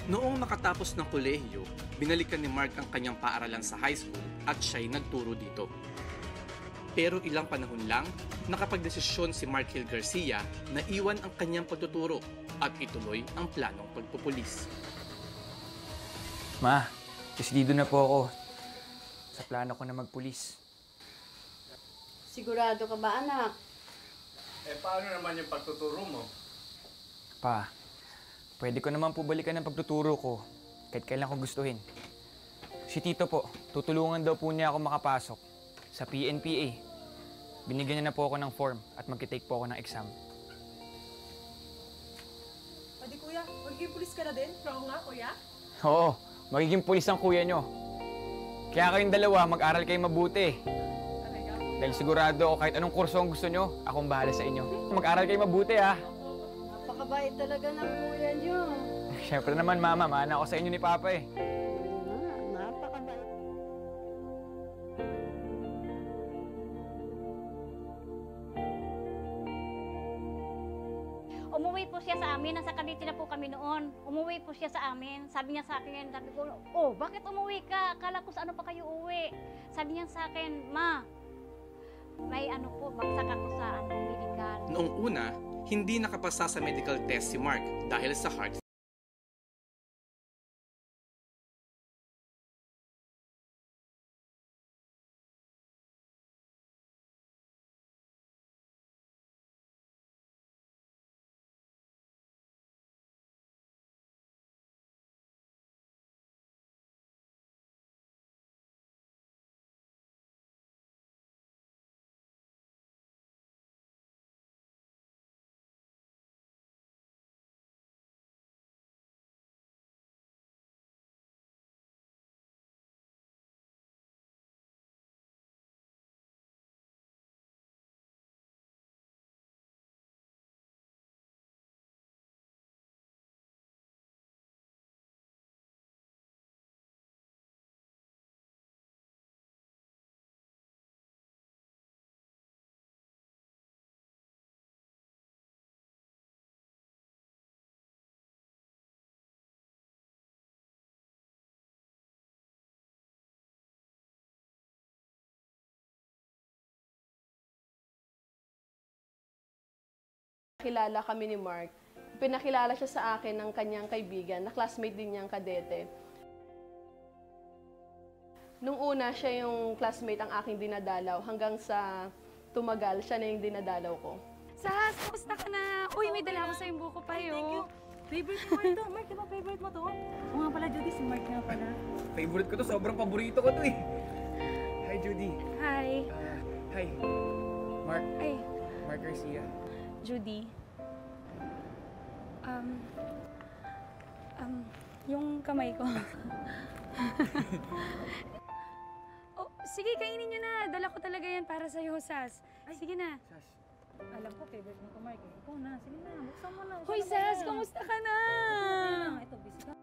Noong makatapos ng kolehiyo, binalikan ni Mark ang kanyang paaralan sa high school at siya'y nagturo dito. Pero ilang panahon lang, nakapagdesisyon si Mark Hill Garcia na iwan ang kanyang pagtuturo at ituloy ang planong pagpupulis. Ma, desidido na po ako sa plano ko na magpulis. Sigurado ka ba, anak? Paano naman yung pagtuturo mo? Pa, pwede ko naman po balikan ang pagtuturo ko kahit kailan ko gustuhin. Si Tito po, tutulungan daw po niya ako makapasok sa PNPA. Binigyan niya na po ako ng form at magkitake po ako ng exam. Pwede kuya, magiging pulis ka na din? Oo nga kuya. Oo, magiging pulis ang kuya nyo. Kaya kayong dalawa, mag-aral kayo mabuti. Dahil sigurado ako kahit anong kurso ang gusto nyo, akong bahala sa inyo. Mag-aral kayo mabuti ha. Napakabait talaga ng kuya niyo. Siyempre naman mama, mahana ako sa inyo ni Papa eh. Napakabait. Umuwi po siya sa amin, nasa Cavite na po kami noon. Umuwi po siya sa amin. Sabi niya sa akin, sabi ko, oh, bakit umuwi ka? Akala ko sa ano pa kayo uwi? Sabi niya sa akin, ma, may ano po, bagsak ako sa medical. Noong una, hindi nakapasa sa medical test si Mark dahil sa heart. Kilala kami ni Mark. Pinakilala siya sa akin ng kanyang kaibigan na classmate din niyang kadete. Nung una, siya yung classmate ang aking dinadalaw hanggang sa tumagal, siya na yung dinadalaw ko. Sas, kamusta ka na? Uy, may dala ako sa yung buko pa yun. Favorite mo ito. Mark, di ba favorite mo to? Oo nga pala, Judy, si Mark nga pala. Favorite ko to, sobrang paborito ko to eh. Hi Judy. Hi. Hi. Mark. Ay, Mark Garcia. Judy. Yung kamay ko. Oh, sige, kainin nyo na. Dala ko talaga yan para sa'yo, Sas. Sige na. Sas. Alam ko, favorite mo to, Mark. Ikaw na, sige na, buksan mo na. Hoy, Sas, kamusta ka na? Ito, busy ka.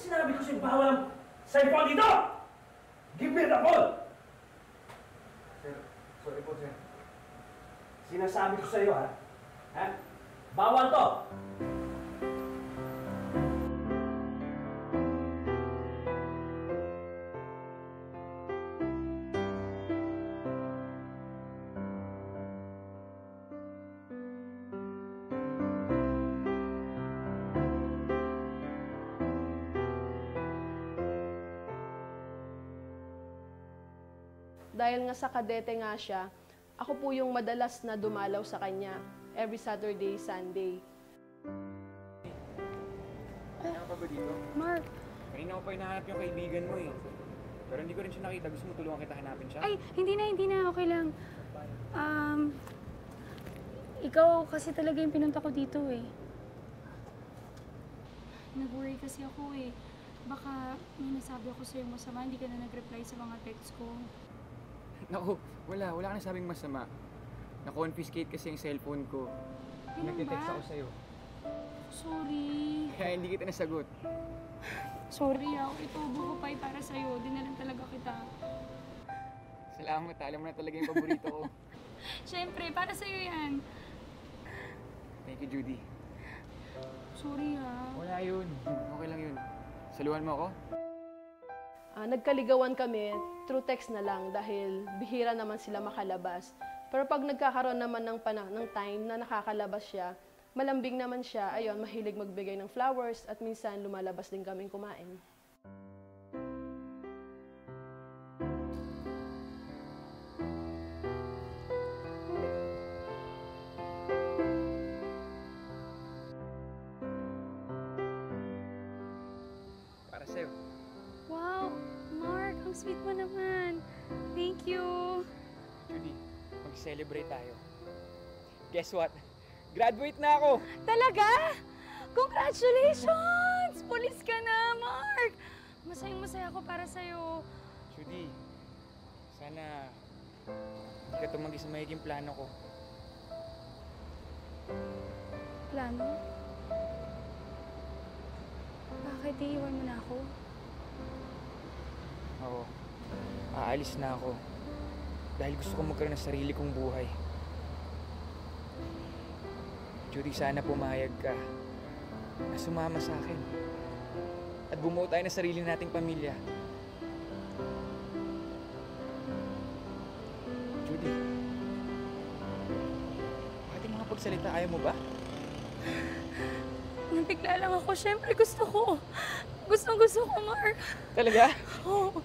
Sinabi ko sa'yo, bawal ang cellphone dito! Give me the phone! Sir, sorry po, sir. Sinasabi ko sa'yo, ha? Ha? Bawal to! Dahil nga sa kadete nga siya, ako po yung madalas na dumalaw sa kanya every Saturday, Sunday. Ano ka ba dito? Mark, Kanina ko pa hinahanap yung kaibigan mo eh. Pero hindi ko rin siya nakita. Gusto mo tulungan kita hanapin siya? ay, hindi na, okay lang. Ikaw kasi talaga yung pinunta ko dito eh. Nag-worry kasi ako eh. Baka may nasabi ako sa'yo masama, hindi ka na nag-reply sa mga text ko. Naku, wala ka nasabing masama. Na-confiscate kasi yung cellphone ko. Ganun Nagte-text ba? ako sa'yo. Sorry. Kaya hindi kita nasagot. Sorry ito buhupay para sa'yo. Di na lang talaga kita. Salamat, alam mo na talaga yung paborito ko. Siyempre, para sa'yo yan. Thank you, Judy. Sorry ha. Wala yun. Okay lang yun. Saluhan mo ako? Nagkaligawan kami through text na lang dahil bihira naman sila makalabas. Pero pag nagkakaroon naman ng time na nakakalabas siya, malambing naman siya, ayun, mahilig magbigay ng flowers at minsan lumalabas din kaming kumain. Para sa'yo. Wow, Mark, ang sweet mo naman. Thank you. Judy, mag-celebrate tayo. Guess what? Graduate na ako! Talaga? Congratulations! Pulis ka na, Mark! Masayang-masaya ako para sa'yo. Judy, sana hindi ka tumanggi sa magiging plano ko. Plano? Bakit iiwan mo na ako? Oo, aalis na ako. Dahil gusto ko magkaroon ng sarili kong buhay. Judy, sana pumayag ka na sumama sa akin. At bumuo tayo ng sarili nating pamilya. Judy, bakit mga pagsalita ayaw mo ba? Nabigla lang ako. Siyempre gusto ko. Gusto ko, Mark. Talaga? Oo.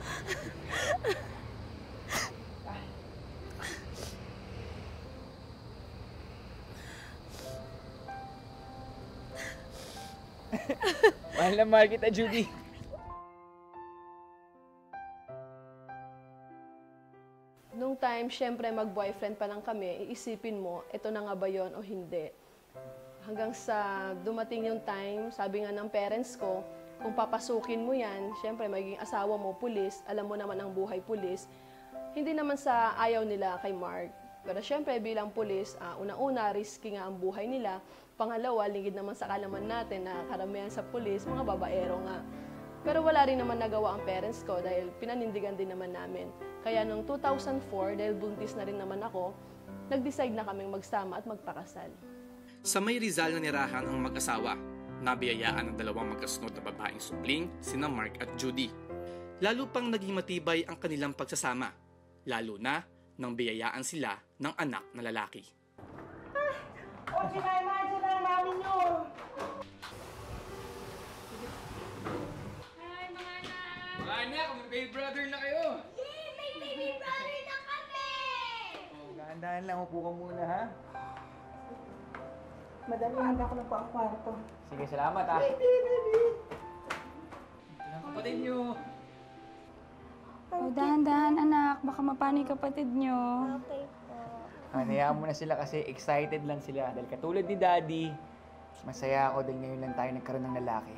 Mahal na mahal kita, Judy. Nung time, syempre mag-boyfriend pa lang kami, iisipin mo, ito na nga ba yun o hindi. Hanggang sa dumating yung time, sabi nga ng parents ko, kung papasukin mo yan, syempre magiging asawa mo, pulis, alam mo naman ang buhay pulis. Hindi naman sa ayaw nila kay Mark. Pero syempre bilang pulis, una-una, risky nga ang buhay nila. Pangalawa, lingid naman sa kalaman natin na karamihan sa pulis, mga babaero nga. Pero wala rin naman nagawa ang parents ko dahil pinanindigan din naman namin. Kaya noong 2004, dahil buntis na rin naman ako, nag-decide na kaming magsama at magpakasal. Sa may Rizal na nirahan ang mag-asawa, nabiyayaan ang dalawang magkasunod na babaeng supling, sina Mark at Judy. Lalo pang naging matibay ang kanilang pagsasama, lalo na nang biyayaan sila ng anak na lalaki. O, sinayman sila ang mami nyo. Hi, mga anak! Mga anak, may baby brother na kayo! May baby brother na kami! Oh, dahan-dahan lang, upo ka muna, ha? Madali handa ko lang po ang kwarto. Sige, salamat, ha? Ang kapatid niyo. O, dahan-dahan, anak. Baka mapano yung kapatid nyo. Okay po. Hayaan mo na sila kasi excited lang sila. Dahil katulad ni Daddy, masaya ako dahil ngayon lang tayo nagkaroon ng lalaki.